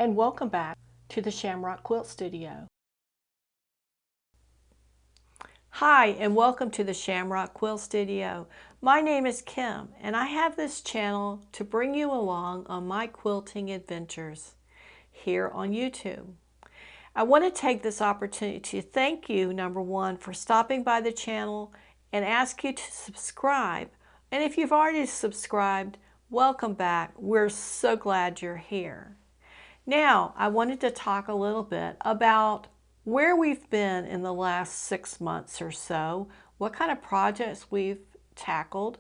and welcome back to the Shamrock Quilt Studio. Hi, and welcome to the Shamrock Quilt Studio. My name is Kim, and I have this channel to bring you along on my quilting adventures here on YouTube. I want to take this opportunity to thank you, number one, for stopping by the channel and ask you to subscribe. And if you've already subscribed, welcome back. We're so glad you're here. Now, I wanted to talk a little bit about where we've been in the last 6 months or so, what kind of projects we've tackled,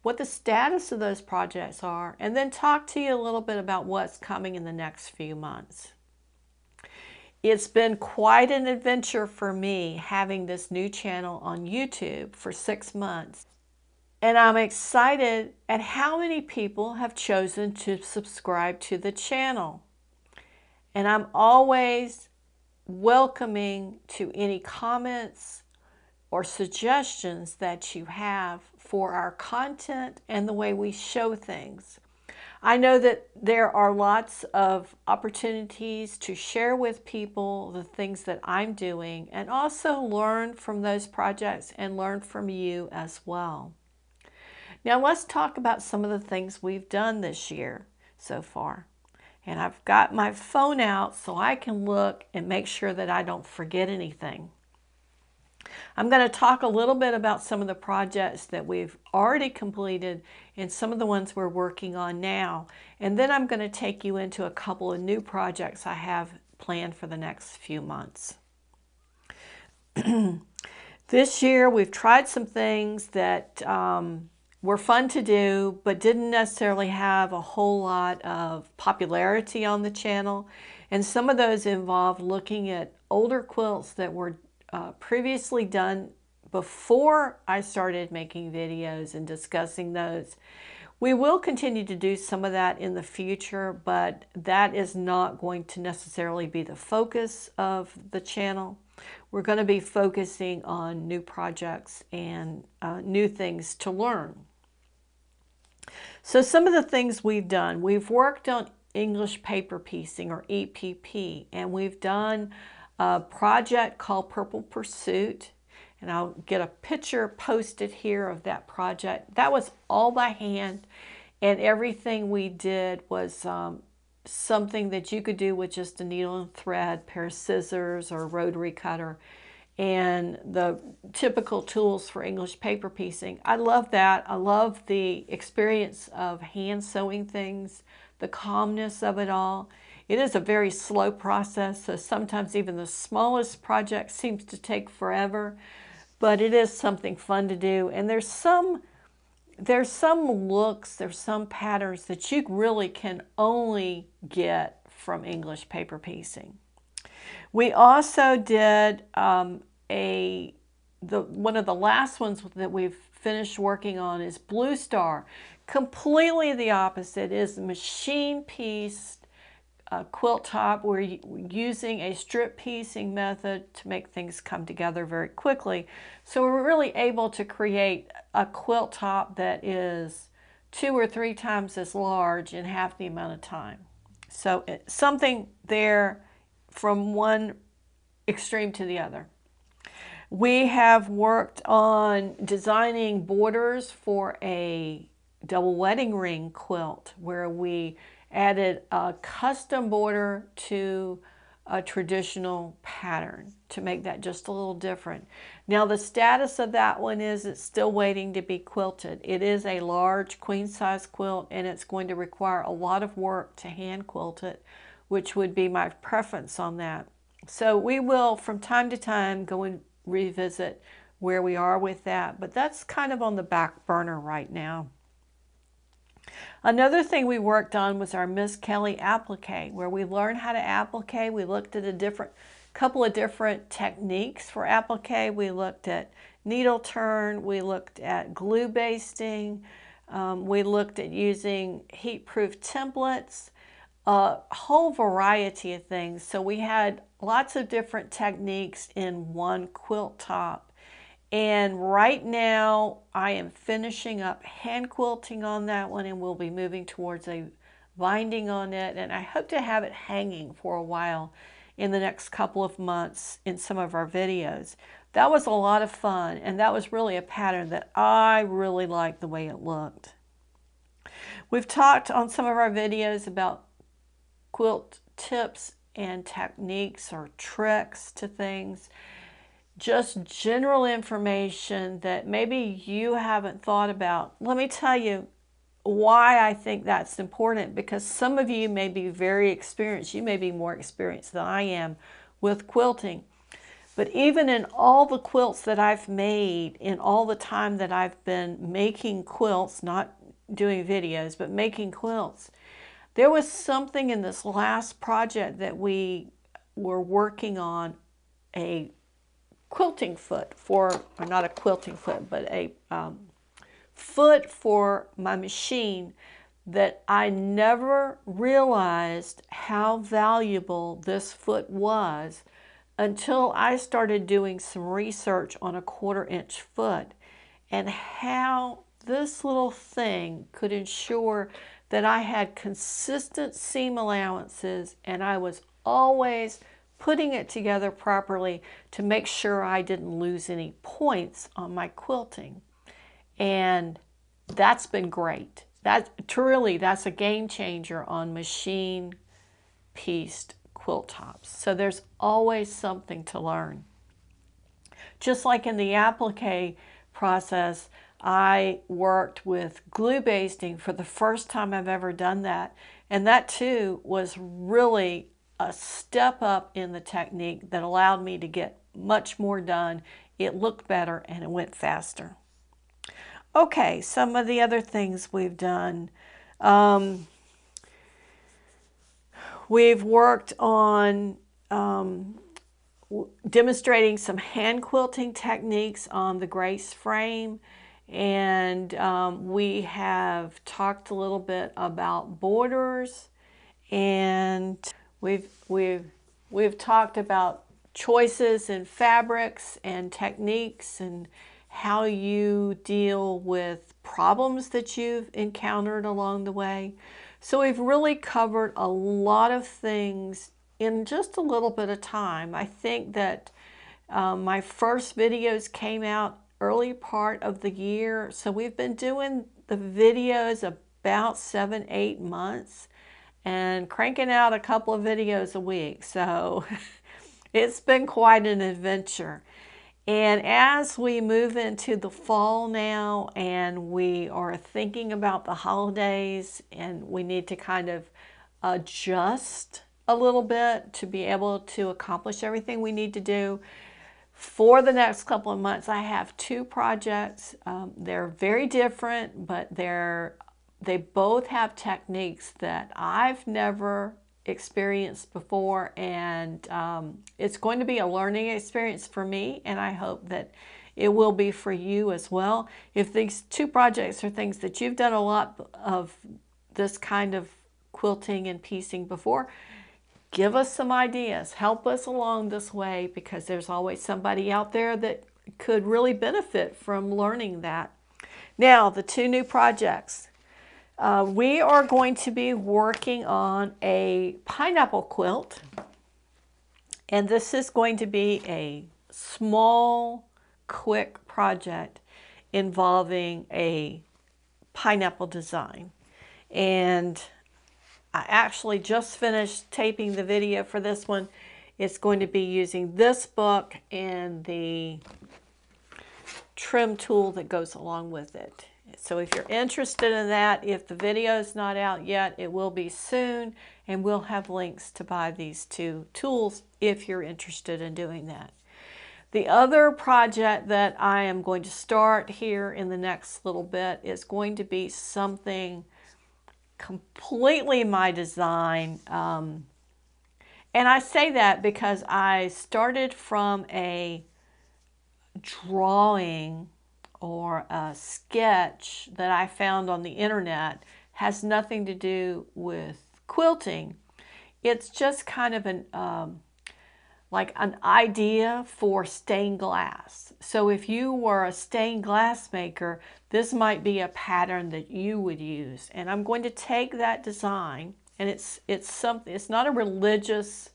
what the status of those projects are, and then talk to you a little bit about what's coming in the next few months. It's been quite an adventure for me having this new channel on YouTube for 6 months. And I'm excited at how many people have chosen to subscribe to the channel. And I'm always welcoming to any comments or suggestions that you have for our content and the way we show things. I know that there are lots of opportunities to share with people the things that I'm doing and also learn from those projects and learn from you as well. Now let's talk about some of the things we've done this year so far. And I've got my phone out so I can look and make sure that I don't forget anything. I'm going to talk a little bit about some of the projects that we've already completed and some of the ones we're working on now. And then I'm going to take you into a couple of new projects I have planned for the next few months. This year we've tried some things that were fun to do, but didn't necessarily have a whole lot of popularity on the channel. And some of those involved looking at older quilts that were previously done before I started making videos and discussing those. We will continue to do some of that in the future, but that is not going to necessarily be the focus of the channel. We're going to be focusing on new projects and new things to learn. So some of the things we've done, we've worked on English paper piecing or EPP, and we've done a project called Purple Pursuit, and I'll get a picture posted here of that project. That was all by hand, and everything we did was something that you could do with just a needle and thread, pair of scissors or rotary cutter, and the typical tools for English paper piecing. I love that. I love the experience of hand sewing things, the calmness of it all. It is a very slow process, so sometimes even the smallest project seems to take forever, but it is something fun to do. And there's some looks, there's some patterns that you really can only get from English paper piecing. We also did one of the last ones that we've finished working on is Blue Star. Completely the opposite. It is machine pieced quilt top. We're using a strip piecing method to make things come together very quickly. So we're really able to create a quilt top that is 2 or 3 times as large in half the amount of time. So it's something there from one extreme to the other. We have worked on designing borders for a double wedding ring quilt where we added a custom border to a traditional pattern to make that just a little different. Now the status of that one is it's still waiting to be quilted. It is a large queen size quilt and it's going to require a lot of work to hand quilt it, which would be my preference on that. So we will from time to time go and revisit where we are with that, but that's kind of on the back burner right now. Another thing we worked on was our Miss Kelly applique, where we learned how to applique. We looked at a couple of different techniques for applique. We looked at needle turn, we looked at glue basting, we looked at using heat-proof templates, a whole variety of things. So we had lots of different techniques in one quilt top. And right now I am finishing up hand quilting on that one, and we'll be moving towards a binding on it, and I hope to have it hanging for a while in the next couple of months in some of our videos. That was a lot of fun, and that was really a pattern that I really liked the way it looked. We've talked on some of our videos about quilt tips and techniques or tricks to things. Just general information that maybe you haven't thought about. Let me tell you why I think that's important, because some of you may be very experienced. You may be more experienced than I am with quilting. But even in all the quilts that I've made, in all the time that I've been making quilts, not doing videos, but making quilts, there was something in this last project that we were working on, a quilting foot for, or not a quilting foot, but a foot for my machine, that I never realized how valuable this foot was until I started doing some research on a 1/4-inch foot, and how this little thing could ensure that I had consistent seam allowances, and I was always putting it together properly to make sure I didn't lose any points on my quilting. And that's been great. That's a game changer on machine pieced quilt tops. So there's always something to learn. Just like in the applique process, I worked with glue basting for the first time I've ever done that. And that too was really a step up in the technique that allowed me to get much more done. It looked better and it went faster. Okay, some of the other things we've done. We've worked on demonstrating some hand quilting techniques on the Grace frame, and we have talked a little bit about borders, and we've talked about choices in fabrics and techniques and how you deal with problems that you've encountered along the way. So we've really covered a lot of things in just a little bit of time. I think that my first videos came out early part of the year, so we've been doing the videos about 7-8 months and cranking out a couple of videos a week. So it's been quite an adventure. And as we move into the fall now, and we are thinking about the holidays, and we need to kind of adjust a little bit to be able to accomplish everything we need to do, for the next couple of months, I have 2 projects. They're very different, but they both have techniques that I've never experienced before, and it's going to be a learning experience for me, and I hope that it will be for you as well. If these 2 projects are things that you've done a lot of this kind of quilting and piecing before, give us some ideas. Help us along this way, because there's always somebody out there that could really benefit from learning that. Now, the 2 new projects. We are going to be working on a pineapple quilt, and this is going to be a small, quick project involving a pineapple design. And I actually just finished taping the video for this one. It's going to be using this book and the trim tool that goes along with it. So if you're interested in that, if the video is not out yet, it will be soon, and we'll have links to buy these 2 tools if you're interested in doing that. The other project that I am going to start here in the next little bit is going to be something completely my design. And I say that because I started from a drawing or a sketch that I found on the internet. Has nothing to do with quilting. It's just kind of an like an idea for stained glass. So if you were a stained glass maker, this might be a pattern that you would use. And I'm going to take that design, and it's not a religious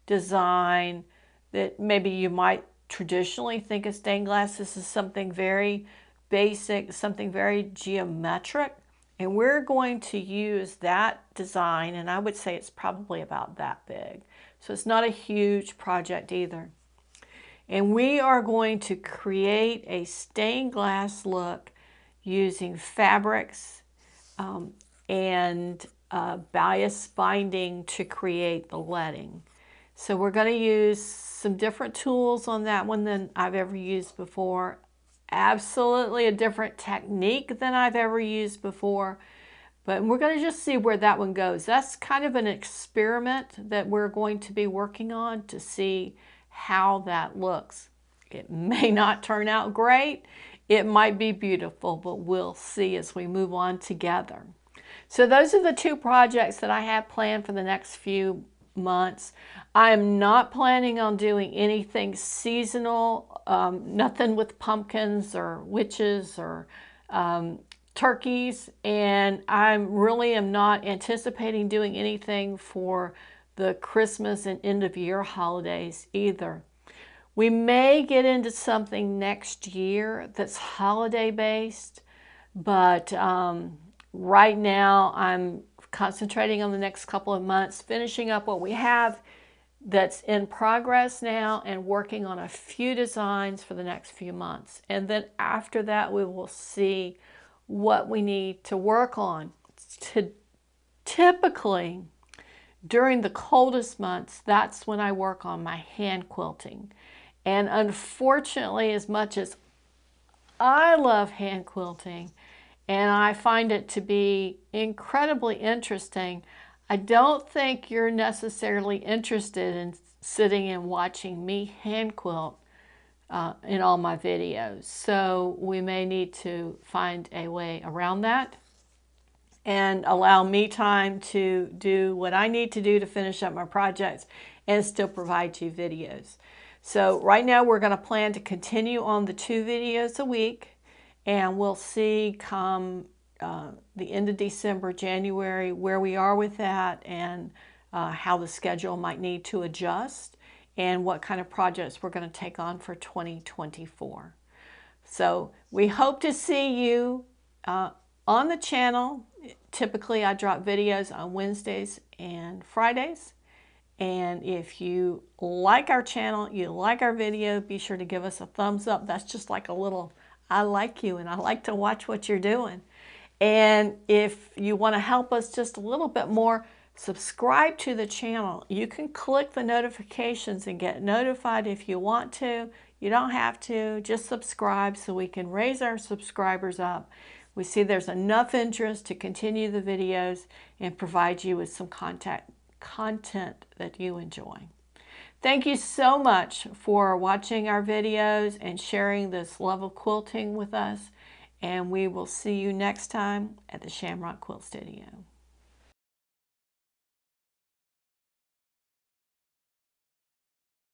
design that maybe you might traditionally think of stained glass. This is something very basic, something very geometric. And we're going to use that design, and I would say it's probably about that big. So it's not a huge project either. And we are going to create a stained glass look using fabrics and bias binding to create the leading. So we're going to use some different tools on that one than I've ever used before. Absolutely a different technique than I've ever used before. But we're going to just see where that one goes. That's kind of an experiment that we're going to be working on to see how that looks. It may not turn out great. It might be beautiful, but we'll see as we move on together. So those are the two projects that I have planned for the next few months. I am not planning on doing anything seasonal, nothing with pumpkins or witches or turkeys, and I really am not anticipating doing anything for the Christmas and end of year holidays either. We may get into something next year that's holiday based, but right now I'm concentrating on the next couple of months, finishing up what we have that's in progress now and working on a few designs for the next few months. And then after that, we will see what we need to work on. Typically, during the coldest months, that's when I work on my hand quilting. And unfortunately, as much as I love hand quilting, and I find it to be incredibly interesting, I don't think you're necessarily interested in sitting and watching me hand quilt in all my videos. So we may need to find a way around that and allow me time to do what I need to do to finish up my projects and still provide you videos. So right now we're going to plan to continue on the 2 videos a week, and we'll see come the end of December, January, where we are with that and how the schedule might need to adjust and what kind of projects we're going to take on for 2024. So we hope to see you on the channel. Typically I drop videos on Wednesdays and Fridays. And if you like our channel, you like our video, be sure to give us a thumbs up. That's just like a little, I like you and I like to watch what you're doing. And if you want to help us just a little bit more, subscribe to the channel. You can click the notifications and get notified if you want to. You don't have to. Just subscribe so we can raise our subscribers up. We see there's enough interest to continue the videos and provide you with some content that you enjoy. Thank you so much for watching our videos and sharing this love of quilting with us. And we will see you next time at the Shamrock Quilt Studio.